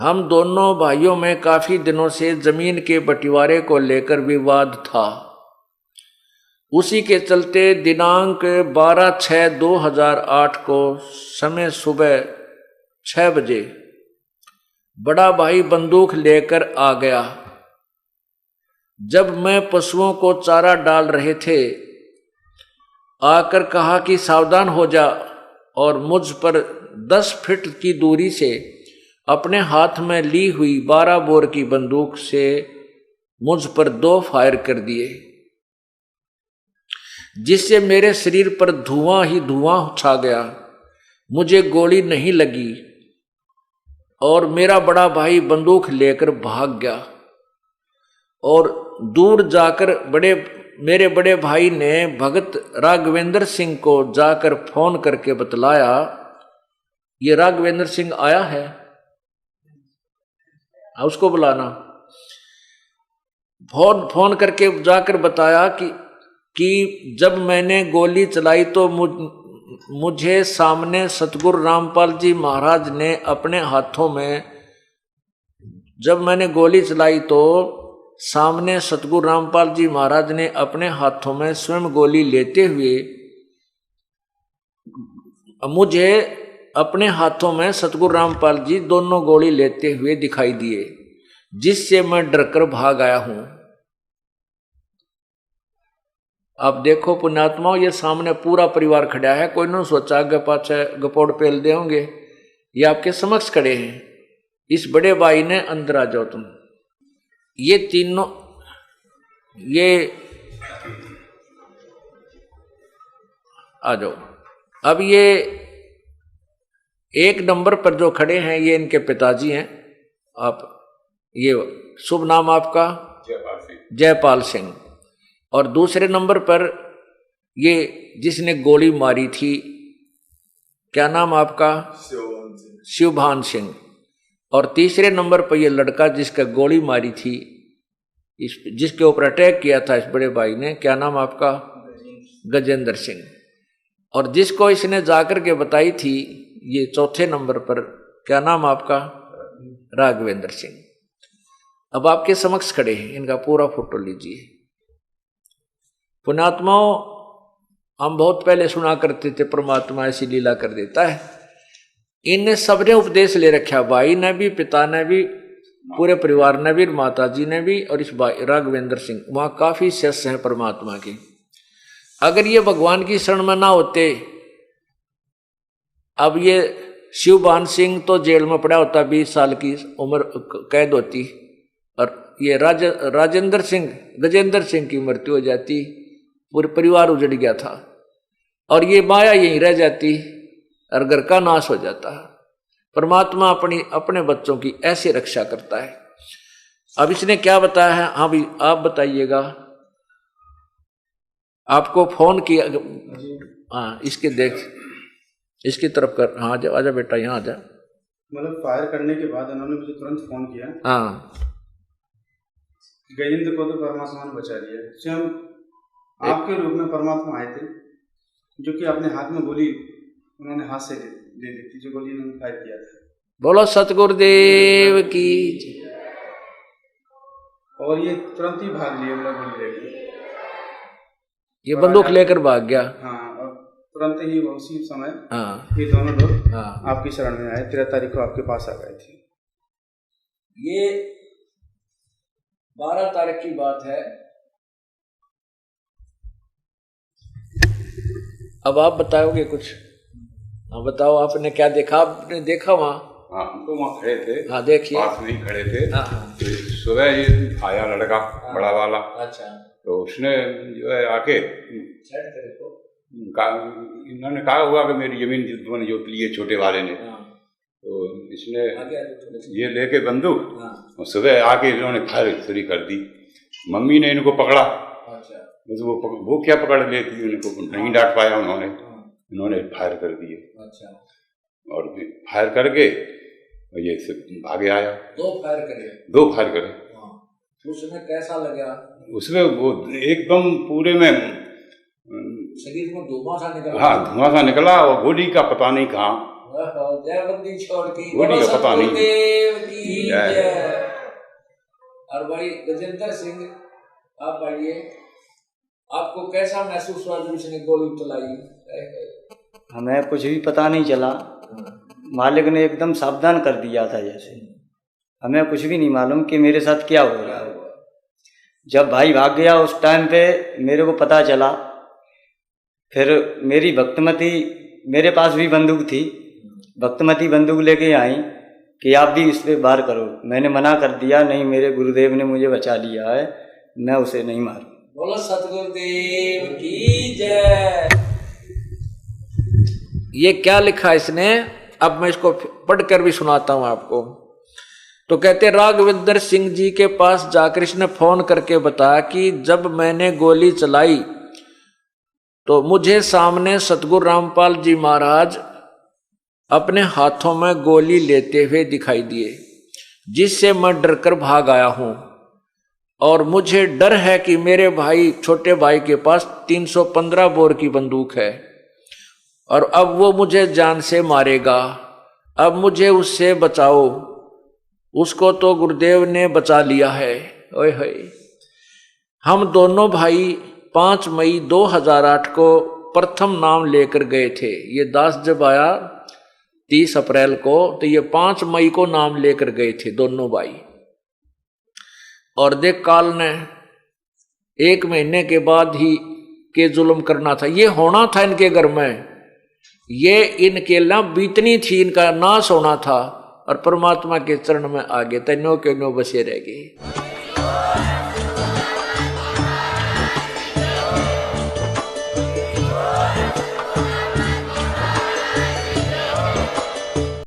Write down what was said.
हम दोनों भाइयों में काफी दिनों से जमीन के बंटवारे को लेकर विवाद था। उसी के चलते दिनांक 12/6/2008 को समय सुबह 6 बजे बड़ा भाई बंदूक लेकर आ गया। जब मैं पशुओं को चारा डाल रहे थे, आकर कहा कि सावधान हो जा, और मुझ पर 10 फीट की दूरी से अपने हाथ में ली हुई 12 बोर की बंदूक से मुझ पर 2 फायर कर दिए, जिससे मेरे शरीर पर धुआं ही धुआं छा गया। मुझे गोली नहीं लगी और मेरा बड़ा भाई बंदूक लेकर भाग गया। और दूर जाकर मेरे बड़े भाई ने भगत राघवेंद्र सिंह को जाकर फोन करके बतलाया, ये राघवेंद्र सिंह आया है, उसको बुलाना। फोन करके जाकर बताया कि जब मैंने गोली चलाई तो मुझे सामने सतगुरु रामपाल जी महाराज ने अपने हाथों में, जब मैंने गोली चलाई तो सामने सतगुरु रामपाल जी महाराज ने अपने हाथों में स्वयं गोली लेते हुए, मुझे अपने हाथों में सतगुरु रामपाल जी दोनों गोली लेते हुए दिखाई दिए, जिससे मैं डरकर भाग आया हूं। अब देखो पुण्यात्माओं, ये सामने पूरा परिवार खड़ा है, कोई न सोचा आगे पाछे गपोड़ पेल दे होंगे, ये आपके समक्ष खड़े हैं। इस बड़े भाई ने अंदर आ जाओ तुम, ये तीनों, ये आ जाओ। अब ये 1 नंबर पर जो खड़े हैं ये इनके पिताजी हैं। आप, ये शुभ नाम आपका? जयपाल सिंह। और दूसरे नंबर पर ये जिसने गोली मारी थी, क्या नाम आपका? शिवभान सिंह। और तीसरे नंबर पर ये लड़का जिसका गोली मारी थी, जिसके ऊपर अटैक किया था इस बड़े भाई ने, क्या नाम आपका? गजेंद्र सिंह। और जिसको इसने जाकर के बताई थी, ये चौथे नंबर पर, क्या नाम आपका? राघवेंद्र सिंह। अब आपके समक्ष खड़े हैं, इनका पूरा फोटो लीजिए। पुण्यात्माओं, हम बहुत पहले सुना करते थे परमात्मा ऐसी लीला कर देता है। इनने सबने उपदेश ले रखा, भाई ने भी, पिता ने भी, पूरे परिवार ने भी, माता जी ने भी, और इस भाई राघवेंद्र सिंह। वहां काफी शिष्य हैं परमात्मा के। अगर ये भगवान की शरण में ना होते, अब ये शिवभान सिंह तो जेल में पड़ा होता, 20 साल की उम्र कैद होती, और ये गजेंद्र सिंह की मृत्यु हो जाती, पूरे परिवार उजड़ गया था, और ये माया यहीं रह जाती और घर का नाश हो जाता है। परमात्मा अपने बच्चों की ऐसे रक्षा करता है। अब इसने क्या बताया है? हाँ भी आप बताइएगा। आपको फोन किया? हाँ, इसकी तरफ कर। हाँ आजा बेटा, यहाँ आजा। मतलब फायर करने के बाद उन्होंने मुझे तुरंत फोन किया। हाँ, गजेंद्र को तो परमात्मा ने बचा लिया। स्वयं आपके रूप में परमात्मा आए थे, जो कि अपने हाथ में गोली उन्होंने हाथ से दे दी थी, जो गोली उन्होंने फायर किया था। बोलो सतगुरुदेव की। और ये तुरंत ही भाग लिए, मतलब गोली लेके ये बंदूक लेकर भाग गया। हाँ, और तुरंत ही उसी समय हाँ, ये दोनों लोग हाँ, आपकी शरण में आए। 13 तारीख को आपके पास आ गए थे। ये 12 तारीख की बात है। अब आप बताओगे कुछ? हाँ बताओ, आपने क्या देखा? आपने देखा वहाँ? हाँ, हम तो वहाँ खड़े थे। हाँ, देखिए, पास में ही खड़े थे। हाँ, हाँ। तो सुबह ये आया लड़का, हाँ, बड़ा वाला। अच्छा। तो उसने जो है आके इन्होंने कहा होगा कि मेरी जमीन तुमने जोत ली है, छोटे वाले ने। हाँ। तो इसने ये लेके बंदूक, हाँ। सुबह आके इन्होंने फायर शुरू कर दी। मम्मी ने इनको पकड़ा। अच्छा। वो क्या पकड़ लेती, उनको नहीं डांट पाया उन्होंने। इन्होंने फायर कर दिए। अच्छा। और फायर करके ये आगे आया। 2 फायर करे। उसमें कैसा लगा? उसमें वो एकदम पूरे में शरीर में धुआं सा निकला। हाँ, धुआं सा निकला, और गोली का पता नहीं कहाँ। जय बंदी छोड़ की, गोली का पता नहीं। की जय। और भाई गजेंद्र सिंह आप आइए, आपको कैसा महसूस हुआ जब उसने गोली चलाई? हमें कुछ भी पता नहीं चला, मालिक ने एकदम सावधान कर दिया था, जैसे हमें कुछ भी नहीं मालूम कि मेरे साथ क्या हो रहा है। जब भाई भाग गया उस टाइम पे मेरे को पता चला। फिर मेरी भक्तमती, मेरे पास भी बंदूक थी, भक्तमती बंदूक लेके आई कि आप भी इस पे वार करो। मैंने मना कर दिया, नहीं मेरे गुरुदेव ने मुझे बचा लिया है, मैं उसे नहीं मारूं। बोलो सतगुरुदेव की जय। ये क्या लिखा इसने, अब मैं इसको पढ़कर भी सुनाता हूं आपको। तो कहते राघवेंद्र सिंह जी के पास जाकर इसने फोन करके बताया कि जब मैंने गोली चलाई तो मुझे सामने सतगुरु रामपाल जी महाराज अपने हाथों में गोली लेते हुए दिखाई दिए, जिससे मैं डरकर भाग आया हूं। और मुझे डर है कि मेरे भाई, छोटे भाई के पास 315 बोर की बंदूक है और अब वो मुझे जान से मारेगा। अब मुझे उससे बचाओ। उसको तो गुरुदेव ने बचा लिया है। ओए होए। हम दोनों भाई 5 मई 2008 को प्रथम नाम लेकर गए थे। ये दास जब आया 30 अप्रैल को, तो ये 5 मई को नाम लेकर गए थे दोनों भाई। और देख काल ने 1 महीने के बाद ही के जुल्म करना था, ये होना था इनके घर में, ये इनके ला बीतनी थी, इनका नाश होना था। और परमात्मा के चरण में आगे तैनो के नो बसे रह गए।